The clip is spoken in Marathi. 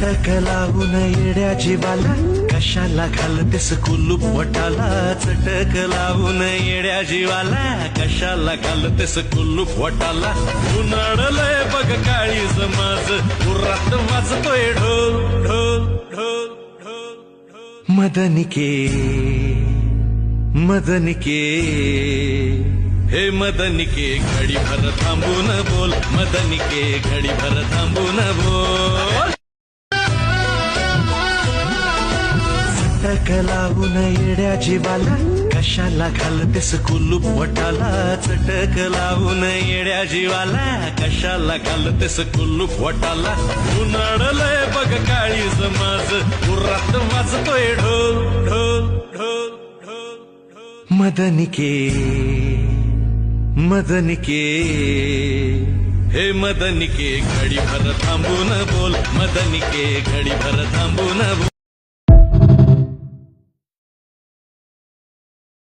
चटक लावून येड्या जीवाला कशाला घालतेस कुलूप वटाला. चटक लावून येड्या जीवाला कशाला घालतेस कुलूप वटाला. उन्हाळलंय बघ काळी समाज उरात वाजतोय ढोल ढोल ढोल ढोल ढोल. मदनिके मदनिके हे मदनिके घडी भर थांबून बोल. मदनिके घडी भर थांबून बोल. चटक लावून येड्या जीवाला कशाला घालतेस कुलूप वटाला. चटक लावून येड्या जीवाला कशाला घालतेस कुलूप वटाला. उन्हाळलंय बघ काळी समाज उरात वाजतोय ढोल ढोल ढोल ढोल ढोल. मदनिके मदनिके हे मदनिके घडी भर थांबून बोल. मदनिके घडी भर थांबून बोल.